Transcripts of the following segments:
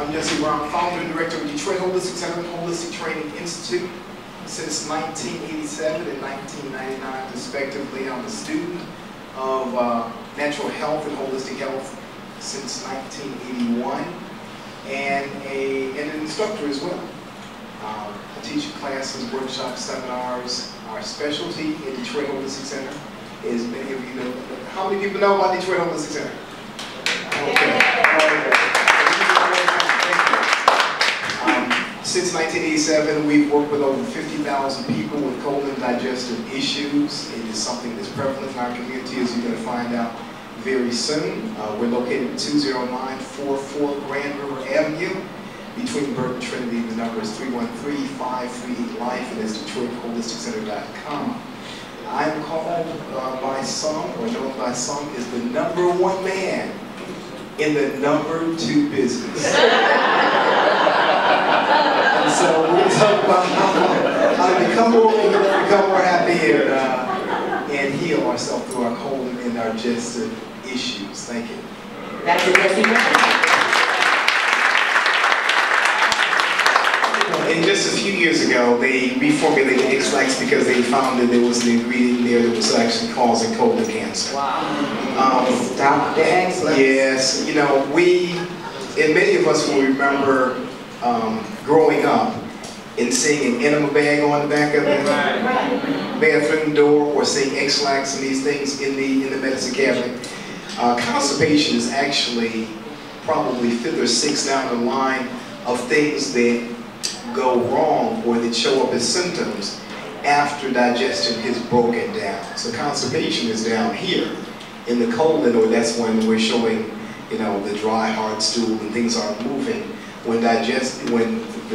I'm Jesse Brown, founder and director of Detroit Holistic Center and Holistic Training Institute. Since 1987 and 1999, respectively, I'm a student of natural health and holistic health since 1981, and an instructor as well. I teach classes, workshops, seminars. Our specialty in Detroit Holistic Center is, many of you know, how many people know about Detroit Holistic Center? Okay. Since 1987, we've worked with over 50,000 people with colon digestive issues. It is something that's prevalent in our community, as you're going to find out very soon. We're located at 20944 Grand River Avenue, between Burton and Trinity. The number is 313-538-LIFE, and it's DetroitHolisticCenter.com. I'm called by some, or known by some, as the #1 man in the #2 business. And so we're going to talk about how to become more happy and heal ourselves through our colon and our digestive issues. Thank you. That's a good. And just a few years ago, they reformulated X-Lax because they found that there was an ingredient in there that was actually causing colon cancer. Wow. Stop the X-Lax. Yes, you know, and many of us will remember growing up and seeing an enema bag on the back of the bathroom door, or seeing X-Lax and these things in the medicine cabinet. Constipation is actually probably 5th or 6th down the line of things that go wrong or that show up as symptoms after digestion has broken down. So constipation is down here in the colon, or that's when we're showing, you know, the dry, hard stool and things aren't moving. When the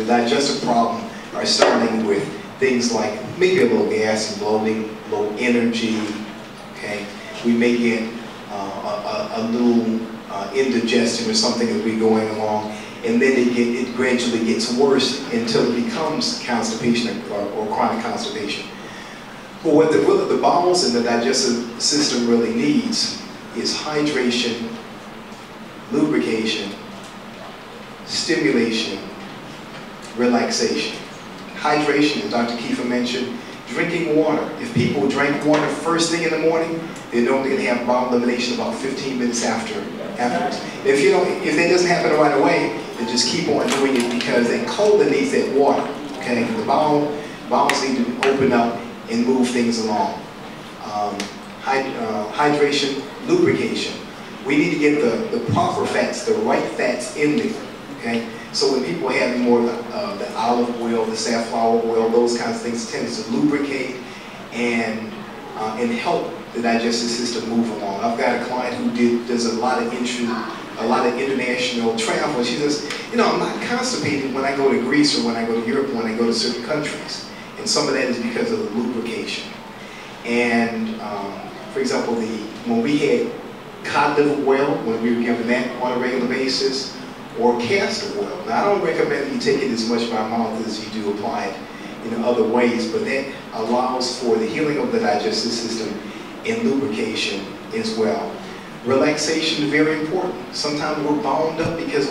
digestive problem are starting with things like maybe a little gas and bloating, low energy, okay? We may get a little indigestion or something as we're going along, and then it gradually gets worse until it becomes constipation or chronic constipation. But what the bowels and the digestive system really needs is hydration, lubrication, stimulation, relaxation. Hydration, as Dr. Kiefer mentioned, drinking water. If people drink water first thing in the morning, they're normally going to have bowel elimination about 15 minutes afterwards. If that doesn't happen right away, then just keep on doing it, because that colon needs that water. Okay, the bowels need to open up and move things along. Hydration, lubrication. We need to get the proper fats, the right fats in there. Okay, so when people are having more of the olive oil, the safflower oil, those kinds of things, tend to lubricate and help the digestive system move along. I've got a client who does a lot of international travel. She says, you know, I'm not constipated when I go to Greece or when I go to Europe, when I go to certain countries. And some of that is because of the lubrication. And for example, when we had cod liver oil, when we were given that on a regular basis, or castor oil. Now, I don't recommend you take it as much by mouth as you do apply it in other ways, but that allows for the healing of the digestive system and lubrication as well. Relaxation is very important. Sometimes we're bound up because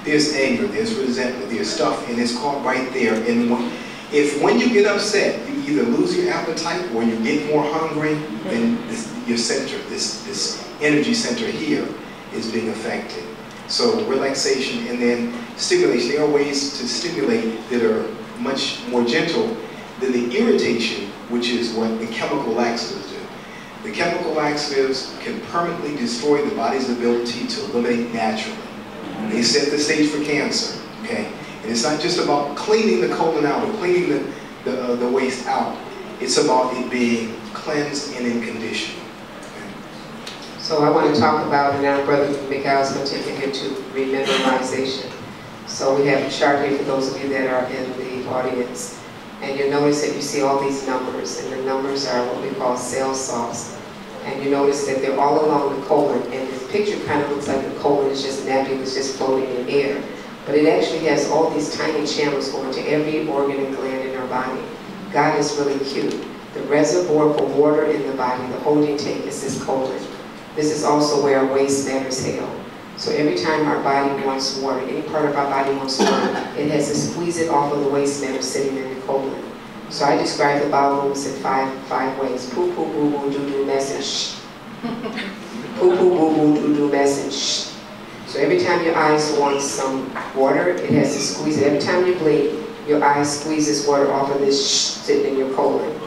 there's anger, there's resentment, there's stuff, and it's caught right there. And when you get upset, you either lose your appetite or you get more hungry, then your center, this energy center here, is being affected. So relaxation and then stimulation. There are ways to stimulate that are much more gentle than the irritation, which is what the chemical laxatives do. The chemical laxatives can permanently destroy the body's ability to eliminate naturally. They set the stage for cancer, okay? And it's not just about cleaning the colon out or cleaning the waste out. It's about it being cleansed and in condition. So I want to talk about, and now Brother Miguel is going to take it into rememorization. So we have a chart here for those of you that are in the audience. And you'll notice that you see all these numbers, and the numbers are what we call cell salts. And you notice that they're all along the colon, and this picture kind of looks like the colon is just nebulous, just floating in air. But it actually has all these tiny channels going to every organ and gland in our body. God is really cute. The reservoir for water in the body, the holding tank, is this colon. This is also where our waste matter is held. So every time our body wants water, any part of our body wants water, it has to squeeze it off of the waste matter sitting in the colon. So I describe the bowel movements in five ways. Poo, poo, boo, boo, doo, doo, mess, and shh. Poo, poo, boo, boo, doo, doo, mess, and shh. So every time your eyes want some water, it has to squeeze it. Every time you blink, your eye squeezes water off of this shh sitting in your colon.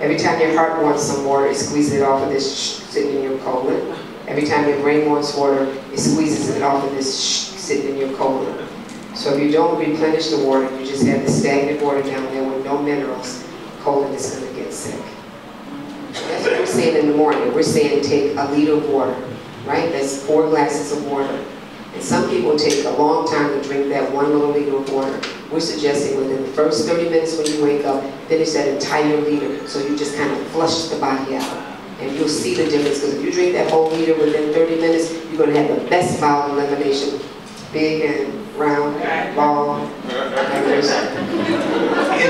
Every time your heart wants some water, it squeezes it off of this shh sitting in your colon. Every time your brain wants water, it squeezes it off of this shh sitting in your colon. So if you don't replenish the water, you just have the stagnant water down there with no minerals, colon is going to get sick. That's what we're saying in the morning. We're saying take a liter of water, right? That's 4 glasses of water. And some people take a long time to drink that 1 little liter of water. We're suggesting within the first 30 minutes when you wake up, finish that entire liter. So you just kind of flush the body out. And you'll see the difference, because if you drink that whole liter within 30 minutes, you're going to have the best bowel elimination. Big and round, ball,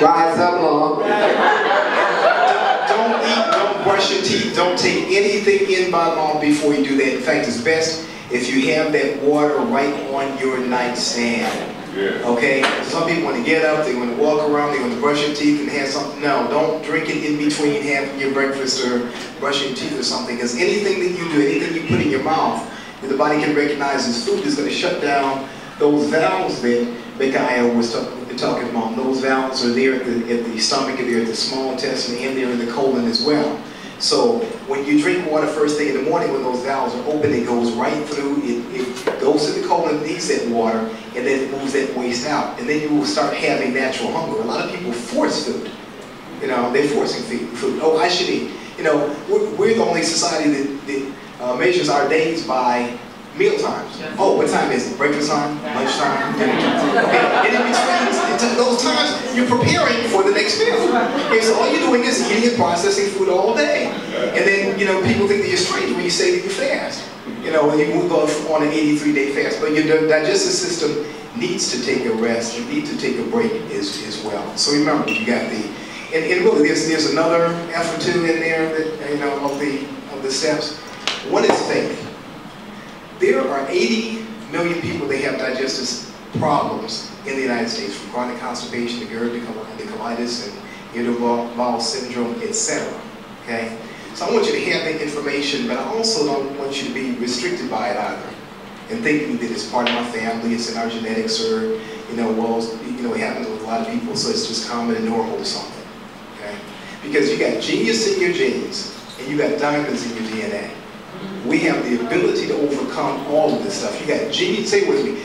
rise up long. Don't eat, don't brush your teeth, don't take anything in by mouth before you do that. In fact, it's best if you have that water right on your nightstand. Yeah. Okay? Some people want to get up, they want to walk around, they want to brush your teeth and have something. No, don't drink it in between having your breakfast or brushing your teeth or something, because anything that you do, anything you put in your mouth, that the body can recognize as food, is going to shut down those valves that Mikael was talking about. Those valves are there at the stomach, they're at the small intestine, and they're in the colon as well. So when you drink water first thing in the morning, when those valves are open, it goes right through, it goes to the colon, needs that water, and then it moves that waste out. And then you will start having natural hunger. A lot of people force food. You know, they're forcing food. Oh, I should eat. You know, we're the only society that measures our days by meal times. Oh, what time is it? Breakfast time? Lunchtime? Dinner time? And in between those times, you're preparing for the next meal. Okay, so all you're doing is eating and processing food all day. And then, you know, people think that you're strange when you say that you fast. You know, when you move on an 83-day fast. But your digestive system needs to take a rest. You need to take a break as well. So remember, you got the, and really there's another F or two in there that, you know, of the steps. One is faith. There are 80 million people that have digestive problems in the United States, from chronic constipation to GERD to colitis and irritable bowel syndrome, etc. Okay? So I want you to have that information, but I also don't want you to be restricted by it either, and thinking that it's part of my family, it's in our genetics, or, you know, well, you know, it happens with a lot of people, so it's just common and normal or something. Okay? Because you got genius in your genes, and you got diamonds in your DNA. We have the ability to overcome all of this stuff. You got genius, say it with me.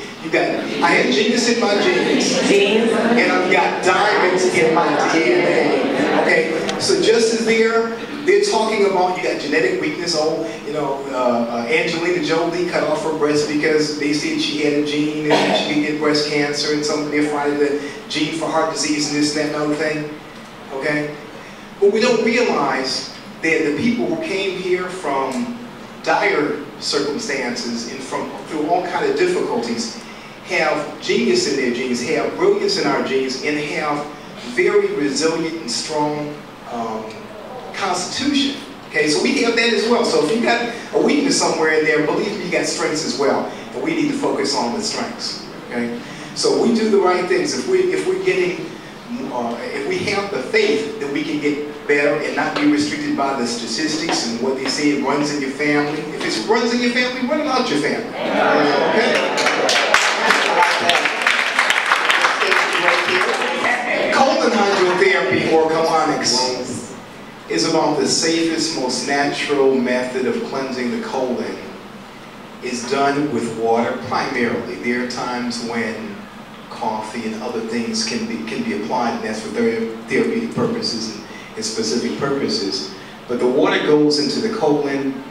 I have genius in my genes, and I've got diamonds in my DNA. Okay, so just as they're talking about, you got genetic weakness. Oh, you know, Angelina Jolie cut off her breast because they said she had a gene and she could get breast cancer, and somebody finding the gene for heart disease and this, that, and other thing. Okay, but we don't realize that the people who came here from dire circumstances and through all kind of difficulties have genius in their genes, have brilliance in our genes, and have very resilient and strong constitution. Okay, so we have that as well. So if you got a weakness somewhere in there, believe me, you got strengths as well, and we need to focus on the strengths. Okay, so we do the right things. If we're getting, if we have the faith that we can get better and not be restricted by the statistics and what they say it runs in your family. If it runs in your family, run it out your family. Okay? Colon hydrotherapy, or colonics, is about the safest, most natural method of cleansing the colon. It's done with water primarily. There are times when coffee and other things can be applied, and that's for therapeutic purposes and specific purposes. But the water goes into the colon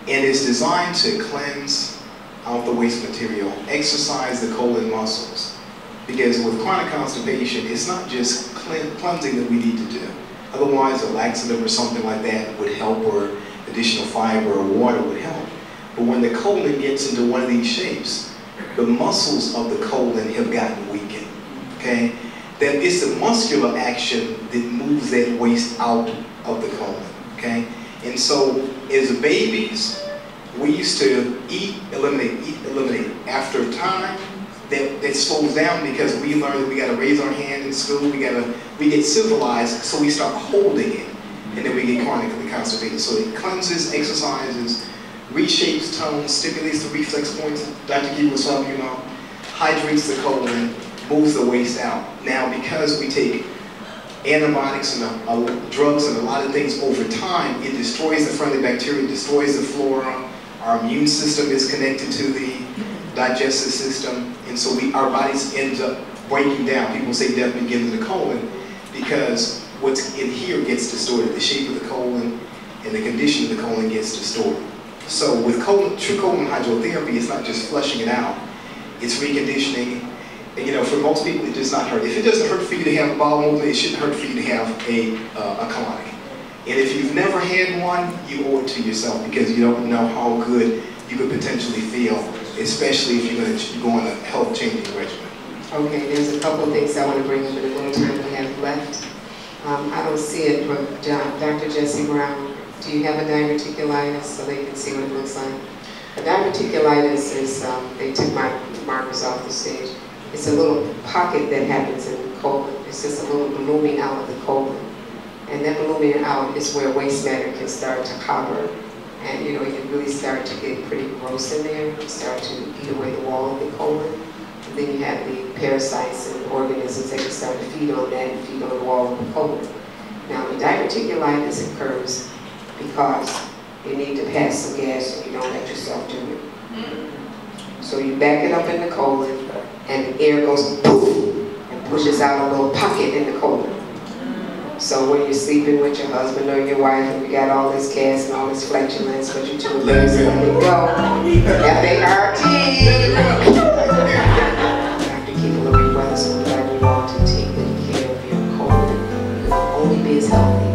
and is designed to cleanse out the waste material, exercise the colon muscles. Because with chronic constipation, it's not just cleansing that we need to do. Otherwise, a laxative or something like that would help, or additional fiber or water would help. But when the colon gets into one of these shapes, the muscles of the colon have gotten weakened. Okay? That it's the muscular action that moves that waste out of the colon. Okay? And so, as babies, We used to eat, eliminate, eat, eliminate. After time, that slows down because we learn that we got to raise our hand in school. We get civilized, so we start holding it, and then we get chronically constipated. So it cleanses, exercises, reshapes tones, stimulates the reflex points. Dr. Key was talking about, hydrates the colon, moves the waste out. Now, because we take antibiotics and drugs and a lot of things over time, it destroys the friendly bacteria, destroys the flora. Our immune system is connected to the digestive system, and so our bodies end up breaking down. People say death begins in the colon because what's in here gets distorted. The shape of the colon and the condition of the colon gets distorted. So with true colon hydrotherapy, it's not just flushing it out, it's reconditioning. And, you know, for most people, it does not hurt. If it doesn't hurt for you to have a bowel movement, it shouldn't hurt for you to have a colonic. And if you've never had one, you owe it to yourself because you don't know how good you could potentially feel, especially if you're going to go on a health-changing regimen. Okay, there's a couple of things I want to bring up in the little time we have left. I don't see it, but Dr. Jesse Brown, do you have a diverticulitis so they can see what it looks like? A diverticulitis is, they took my markers off the stage. It's a little pocket that happens in the colon. It's just a little ballooning out of the colon. And that ballooning out is where waste matter can start to hover. And you know, it can really start to get pretty gross in there. You start to eat away the wall of the colon. And then you have the parasites and organisms that can start to feed on that and feed on the wall of the colon. Now, the diverticulitis occurs because you need to pass some gas and you don't let yourself do it. So you back it up in the colon and the air goes poof and pushes out a little pocket in the colon. So when you're sleeping with your husband or your wife and you got all this gas and all this flatulence, but you're too embarrassed to let it go, F-A-R-T! Dr. Keith Weather, so glad you all to take good care of your colon. You can only be as healthy